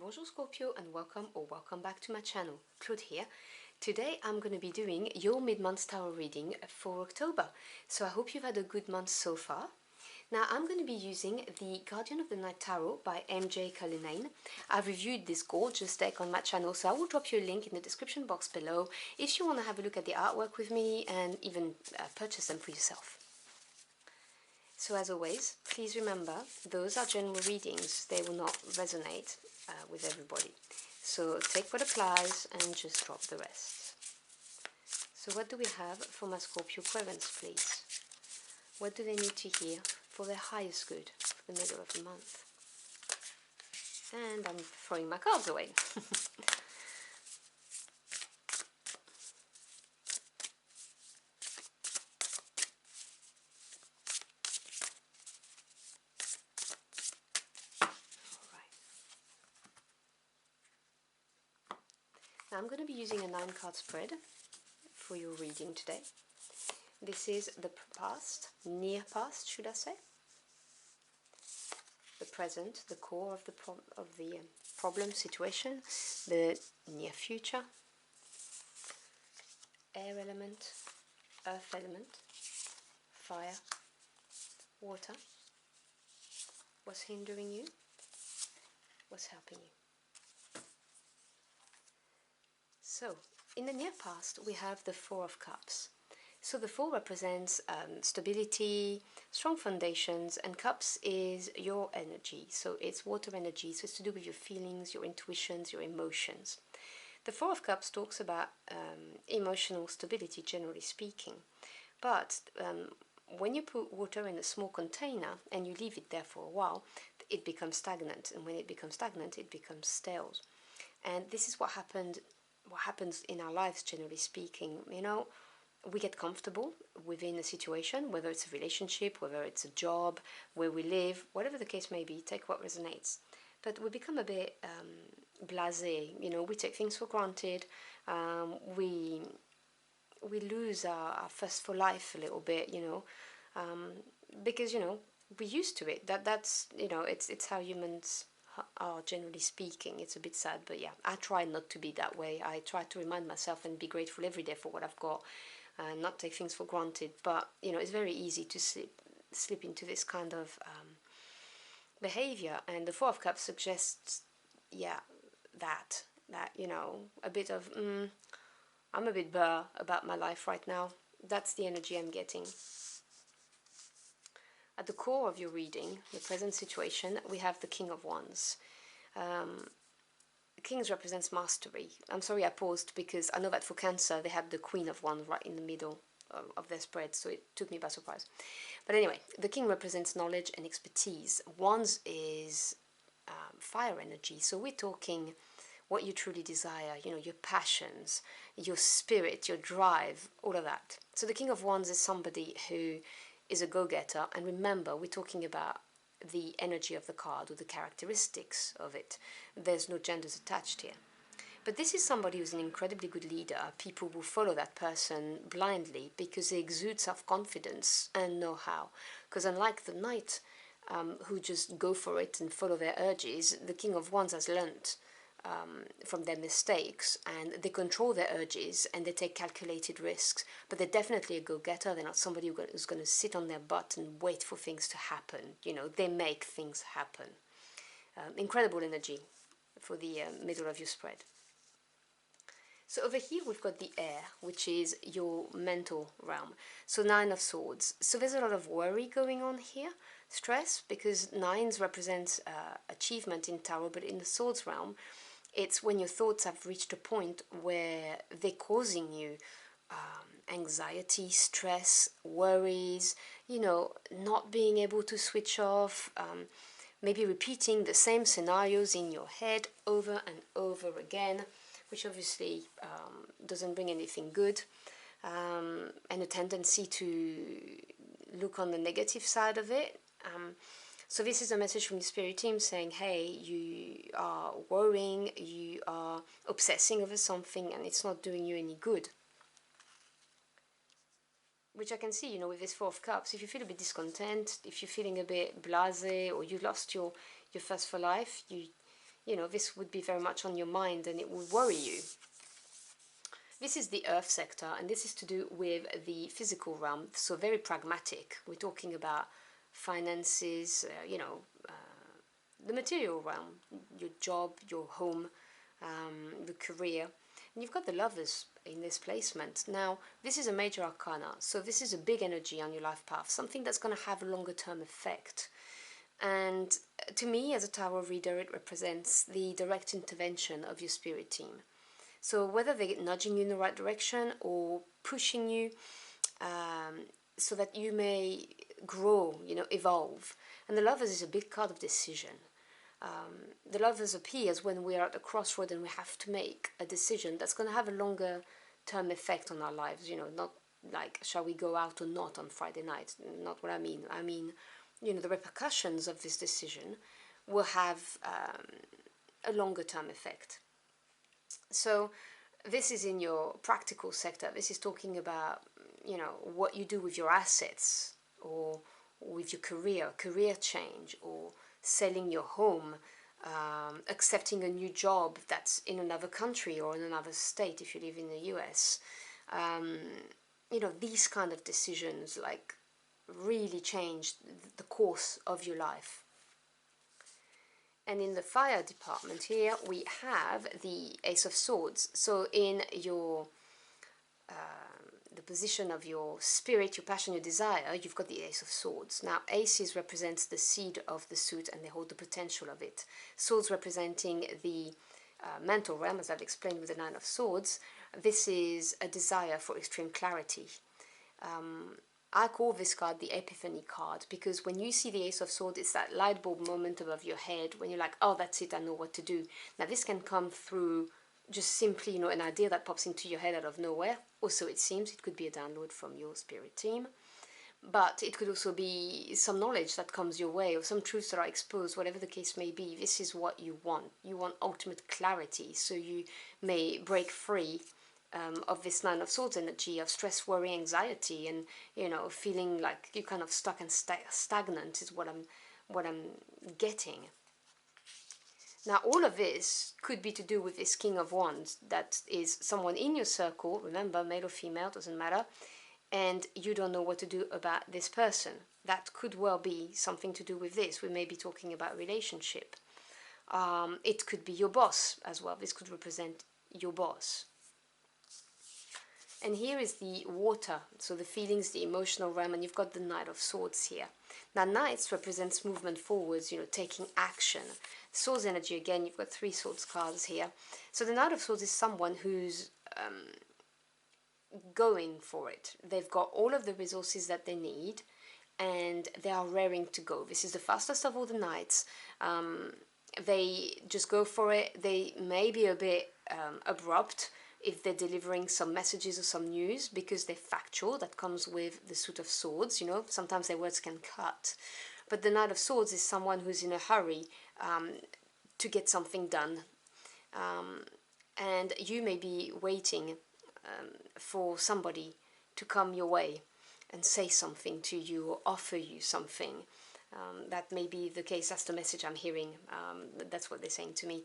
Bonjour Scorpio and welcome back to my channel. Claude here. Today I'm going to be doing your mid-month tarot reading for October. So I hope you've had a good month so far. Now I'm going to be using the Guardian of the Night Tarot by MJ Cullinane. I've reviewed this gorgeous deck on my channel, so I will drop you a link in the description box below if you want to have a look at the artwork with me and even purchase them for yourself. So as always, please remember, those are general readings. They will not resonate with everybody. So take what applies and just drop the rest. So what do we have for my Scorpio Querents, please? What do they need to hear for their highest good for the middle of the month? And I'm throwing my cards away. I'm going to be using a 9-card spread for your reading today. This is the past, near past should I say, the present, the core of the problem situation, the near future, air element, earth element, fire, water, what's hindering you, what's helping you. So, in the near past, we have the Four of Cups. So the Four represents stability, strong foundations, and Cups is your energy. So it's water energy, so it's to do with your feelings, your intuitions, your emotions. The Four of Cups talks about emotional stability, generally speaking. But when you put water in a small container and you leave it there for a while, it becomes stagnant. And when it becomes stagnant, it becomes stale. And this is what happens in our lives, generally speaking. You know, we get comfortable within a situation, whether it's a relationship, whether it's a job, where we live, whatever the case may be, take what resonates. But we become a bit blasé, you know, we take things for granted, we lose our thirst for life a little bit, you know, because, you know, we're used to it. That's, you know, it's how humans are, generally speaking. It's a bit sad, but yeah, I try not to be that way. I try to remind myself and be grateful every day for what I've got and not take things for granted. But, you know, it's very easy to slip into this kind of behavior, and the Four of Cups suggests, yeah, that you know, a bit of I'm a bit burr about my life right now. That's the energy I'm getting. At the core of your reading, the present situation, we have the King of Wands. Kings represents mastery. I'm sorry I paused because I know that for Cancer they have the Queen of Wands right in the middle of their spread, so it took me by surprise. But anyway, the King represents knowledge and expertise. Wands is fire energy, so we're talking what you truly desire, you know, your passions, your spirit, your drive, all of that. So the King of Wands is somebody who is a go-getter, and remember, we're talking about the energy of the card or the characteristics of it. There's no genders attached here. But this is somebody who's an incredibly good leader. People will follow that person blindly because they exude self-confidence and know-how. Because unlike the Knight, who just go for it and follow their urges, the King of Wands has learnt from their mistakes, and they control their urges and they take calculated risks. But they're definitely a go-getter. They're not somebody who's going to sit on their butt and wait for things to happen. You know, they make things happen. Incredible energy for the middle of your spread. So over here we've got the air, which is your mental realm. So 9 of Swords. So there's a lot of worry going on here, stress, because 9s represents achievement in tarot, but in the Swords realm, it's when your thoughts have reached a point where they're causing you anxiety, stress, worries, you know, not being able to switch off, maybe repeating the same scenarios in your head over and over again, which obviously doesn't bring anything good, and a tendency to look on the negative side of it. So this is a message from the Spirit team saying, hey, you are worrying, you are obsessing over something, and it's not doing you any good. Which I can see, you know, with this Four of Cups. If you feel a bit discontent, if you're feeling a bit blasé, or you lost your thirst for life, you know, this would be very much on your mind and it would worry you. This is the earth sector, and this is to do with the physical realm, so very pragmatic. We're talking about finances, the material realm, your job, your home, the career. And you've got the lovers in this placement. Now, this is a major arcana, so this is a big energy on your life path, something that's going to have a longer term effect. And to me, as a tarot reader, it represents the direct intervention of your spirit team. So whether they're nudging you in the right direction or pushing you so that you may grow, evolve. And the lovers is a big card of decision. The lovers appears when we are at a crossroad and we have to make a decision that's going to have a longer term effect on our lives, not like shall we go out or not on Friday night, not what I mean. I mean, the repercussions of this decision will have a longer term effect. So this is in your practical sector. This is talking about, what you do with your assets or with your career change, or selling your home, accepting a new job that's in another country or in another state if you live in the US. These kind of decisions like really change the course of your life. And in the fire department here, we have the Ace of Swords. So in your the position of your spirit, your passion, your desire, you've got the Ace of Swords. Now, aces represents the seed of the suit and they hold the potential of it. Swords representing the mental realm, as I've explained with the Nine of Swords. This is a desire for extreme clarity. I call this card the Epiphany card, because when you see the Ace of Swords, it's that light bulb moment above your head when you're like, oh, that's it, I know what to do. Now, this can come through just simply, an idea that pops into your head out of nowhere. Also, it seems it could be a download from your spirit team. But it could also be some knowledge that comes your way, or some truths that are exposed, whatever the case may be. This is what you want. You want ultimate clarity, so you may break free of this Nine of Swords energy of stress, worry, anxiety, and feeling like you're kind of stuck and stagnant is what I'm getting. Now, all of this could be to do with this King of Wands, that is someone in your circle. Remember, male or female, doesn't matter, and you don't know what to do about this person. That could well be something to do with this. We may be talking about relationship. It could be your boss as well. This could represent your boss. And here is the water, so the feelings, the emotional realm, and you've got the Knight of Swords here. Now, Knights represents movement forwards, taking action. Swords energy, again, you've got 3 Swords cards here. So the Knight of Swords is someone who's going for it. They've got all of the resources that they need, and they are raring to go. This is the fastest of all the Knights. They just go for it. They may be a bit abrupt if they're delivering some messages or some news, because they're factual. That comes with the Suit of Swords, sometimes their words can cut. But the Knight of Swords is someone who's in a hurry to get something done. And you may be waiting for somebody to come your way and say something to you or offer you something. That may be the case. That's the message I'm hearing. That's what they're saying to me.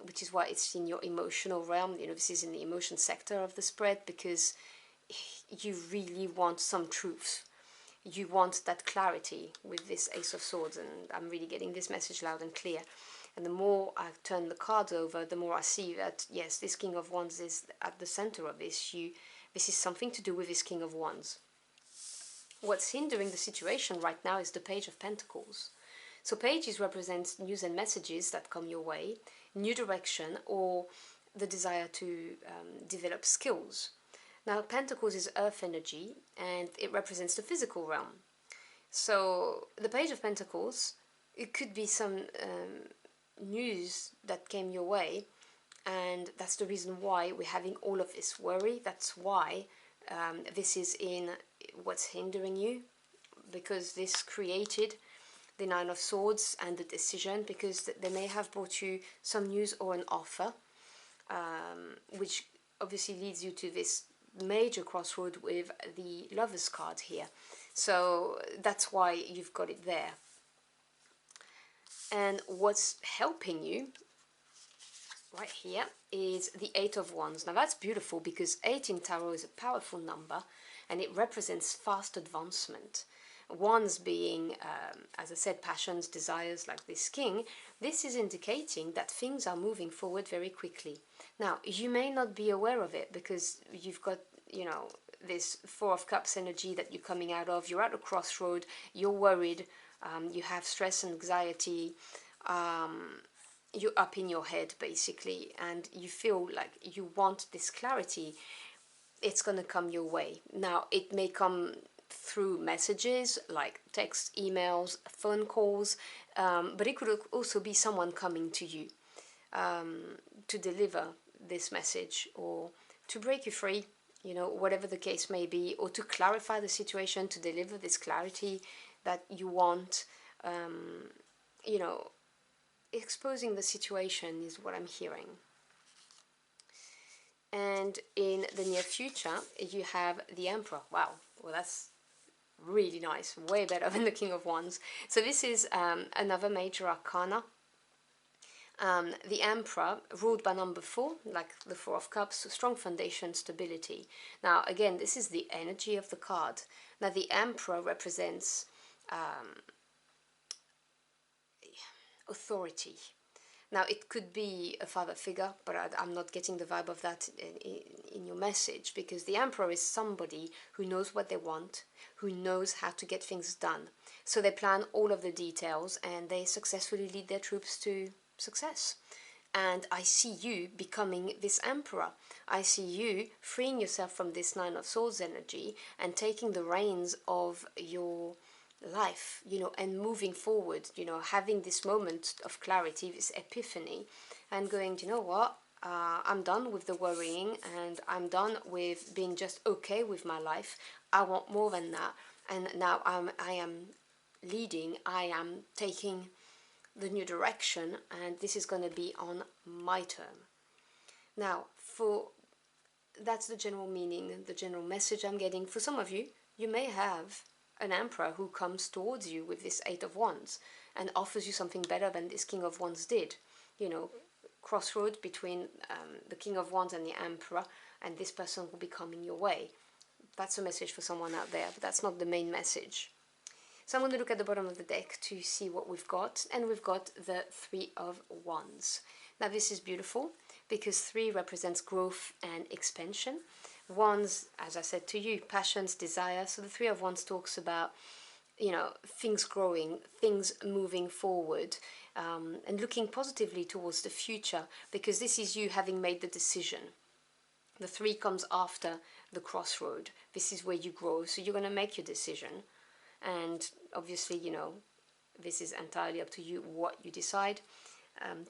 Which is why it's in your emotional realm. This is in the emotion sector of the spread, because you really want some truth. You want that clarity with this Ace of Swords, and I'm really getting this message loud and clear. And the more I turn the cards over, the more I see that, yes, this King of Wands is at the center of this. This is something to do with this King of Wands. What's hindering the situation right now is the Page of Pentacles. So pages represent news and messages that come your way, new direction, or the desire to develop skills. Now, Pentacles is earth energy, and it represents the physical realm. So the Page of Pentacles, it could be some news that came your way, and that's the reason why we're having all of this worry. That's why this is in what's hindering you, because this created the Nine of Swords and the decision, because they may have brought you some news or an offer, which obviously leads you to this major crossroad with the Lovers card here. So that's why you've got it there. And what's helping you right here is the Eight of Wands. Now that's beautiful because 8 in tarot is a powerful number and it represents fast advancement. Wands being, as I said, passions, desires, like this king. This is indicating that things are moving forward very quickly. Now, you may not be aware of it because you've got, you know, this Four of Cups energy that you're coming out of. You're at a crossroad, you're worried, you have stress and anxiety, you're up in your head basically, and you feel like you want this clarity. It's going to come your way. Now, it may come through messages like text, emails, phone calls, but it could also be someone coming to you to deliver this message or to break you free, you know, whatever the case may be, or to clarify the situation, to deliver this clarity that you want. You know, exposing the situation is what I'm hearing. And in the near future, you have the Emperor. Wow, well, that's really nice, way better than the King of Wands. So this is another major arcana. The Emperor, ruled by number 4, like the Four of Cups, strong foundation, stability. Now, again, this is the energy of the card. Now, the Emperor represents authority. Now, it could be a father figure, but I'm not getting the vibe of that in your message, because the Emperor is somebody who knows what they want, who knows how to get things done. So they plan all of the details and they successfully lead their troops to success. And I see you becoming this Emperor. I see you freeing yourself from this Nine of Swords energy and taking the reins of your life, you know, and moving forward, you know, having this moment of clarity, this epiphany, and going, you know what, I'm done with the worrying and I'm done with being just okay with my life. I want more than that. And now I am leading, I am taking the new direction, and this is going to be on my term. Now, that's the general meaning, the general message I'm getting. For some of you, you may have an Emperor who comes towards you with this Eight of Wands and offers you something better than this King of Wands did. You know, crossroad between the King of Wands and the Emperor, and this person will be coming your way. That's a message for someone out there, but that's not the main message. So I'm going to look at the bottom of the deck to see what we've got, and we've got the Three of Wands. Now this is beautiful because 3 represents growth and expansion. Wands, as I said to you, passions, desire. So the Three of Wands talks about, you know, things growing, things moving forward, and looking positively towards the future, because this is you having made the decision. The 3 comes after the crossroad. This is where you grow, so you're going to make your decision. And obviously, you know, this is entirely up to you what you decide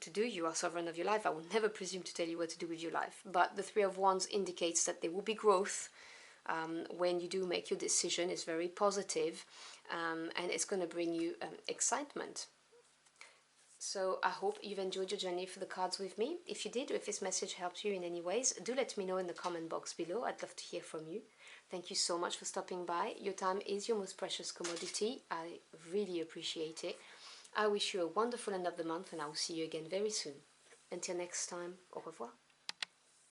to do. You are sovereign of your life. I will never presume to tell you what to do with your life. But the Three of Wands indicates that there will be growth when you do make your decision. It's very positive, and it's going to bring you excitement. So I hope you've enjoyed your journey for the cards with me. If you did, or if this message helped you in any ways, do let me know in the comment box below. I'd love to hear from you. Thank you so much for stopping by. Your time is your most precious commodity. I really appreciate it. I wish you a wonderful end of the month, and I will see you again very soon. Until next time, au revoir.